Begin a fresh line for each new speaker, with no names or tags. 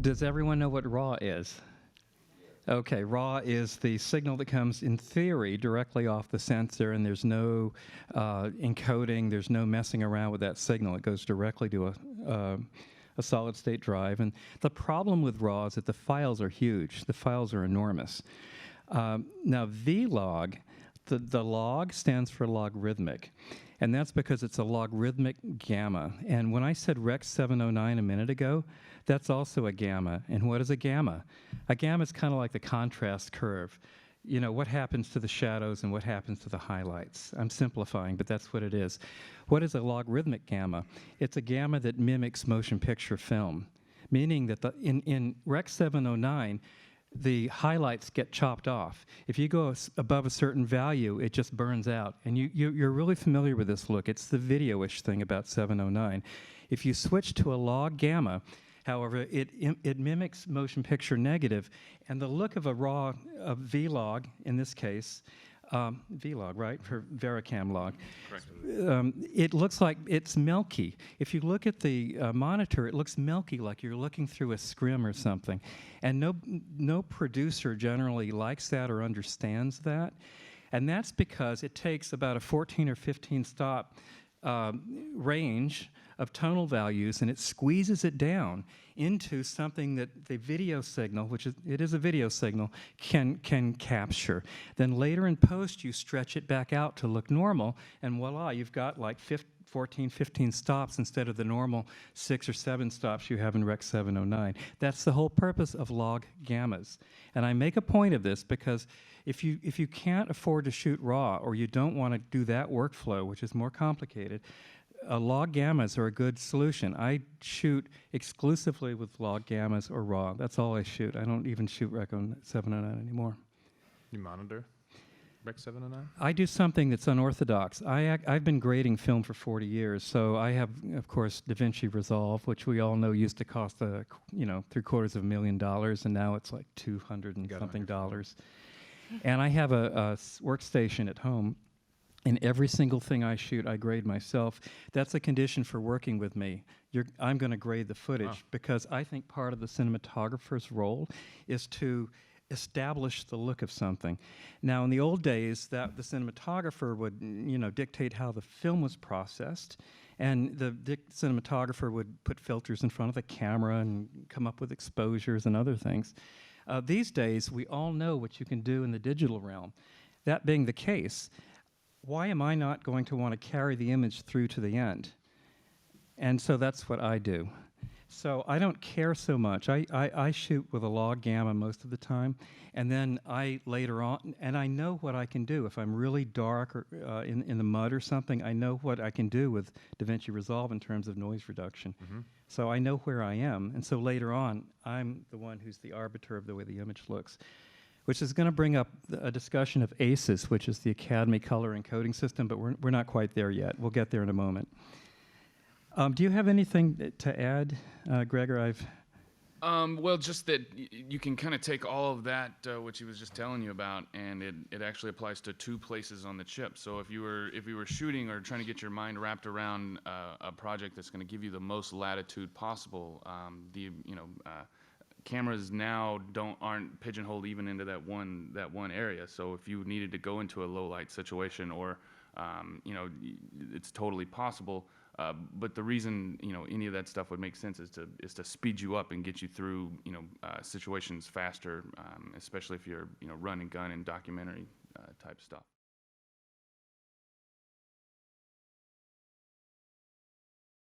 Does everyone know what RAW is? Okay, RAW is the signal that comes, in theory, directly off the sensor, and there's no encoding, there's no messing around with that signal. It goes directly to a solid-state drive. And the problem with RAW is that the files are huge. The files are enormous. Now, VLOG, the log stands for logarithmic, and that's because it's a logarithmic gamma. And when I said Rex 709 a minute ago, that's also a gamma. And what is a gamma? A gamma is kind of like the contrast curve. You know, what happens to the shadows and what happens to the highlights. I'm simplifying, but that's what it is. What is a logarithmic gamma? It's a gamma that mimics motion picture film, meaning that in Rex 709, the highlights get chopped off. If you go above a certain value, it just burns out. And you're really familiar with this look. It's the video-ish thing about 709. If you switch to a log gamma, however, it mimics motion picture negative, and the look of a raw V-log, in this case, V-log, right, for Vericam log.
Correct.
It looks like it's milky. If you look at the monitor, it looks milky, like you're looking through a scrim or something. And no producer generally likes that or understands that. And that's because it takes about a 14 or 15 stop range of tonal values, and it squeezes it down into something that the video signal, which is a video signal, can capture. Then later in post, you stretch it back out to look normal, and voila, you've got like 14, 15 stops instead of the normal 6 or 7 stops you have in Rec 709. That's the whole purpose of log gammas. And I make a point of this because if you can't afford to shoot RAW, or you don't want to do that workflow, which is more complicated, log gammas are a good solution. I shoot exclusively with log gammas or RAW. That's all I shoot. I don't even shoot Rec 709 anymore.
You monitor Rec 709?
I do something that's unorthodox. I've been grading film for 40 years, so I have, of course, DaVinci Resolve, which we all know used to cost $750,000, and now it's like $200 and something dollars. And I have a workstation at home. And every single thing I shoot, I grade myself. That's a condition for working with me. I'm going to grade the footage because I think part of the cinematographer's role is to establish the look of something. Now, in the old days, the cinematographer would, dictate how the film was processed, and the cinematographer would put filters in front of the camera and come up with exposures and other things. These days, we all know what you can do in the digital realm. That being the case, why am I not going to want to carry the image through to the end? And so that's what I do. So I don't care so much. I shoot with a log gamma most of the time, and then later on, and I know what I can do. If I'm really dark or in the mud or something, I know what I can do with DaVinci Resolve in terms of noise reduction. Mm-hmm. So I know where I am, and so later on, I'm the one who's the arbiter of the way the image looks, which is going to bring up a discussion of ACES, which is the Academy Color Encoding System, but we're not quite there yet. We'll get there in a moment. Do you have anything to add, Gregor?
Well, just that you can kind of take all of that, which he was just telling you about, and it actually applies to 2 places on the chip. So if you were shooting or trying to get your mind wrapped around a project that's going to give you the most latitude possible, cameras now aren't pigeonholed even into that one area. So if you needed to go into a low light situation, or it's totally possible. But the reason any of that stuff would make sense is to speed you up and get you through situations faster, especially if you're run and gun and documentary type stuff.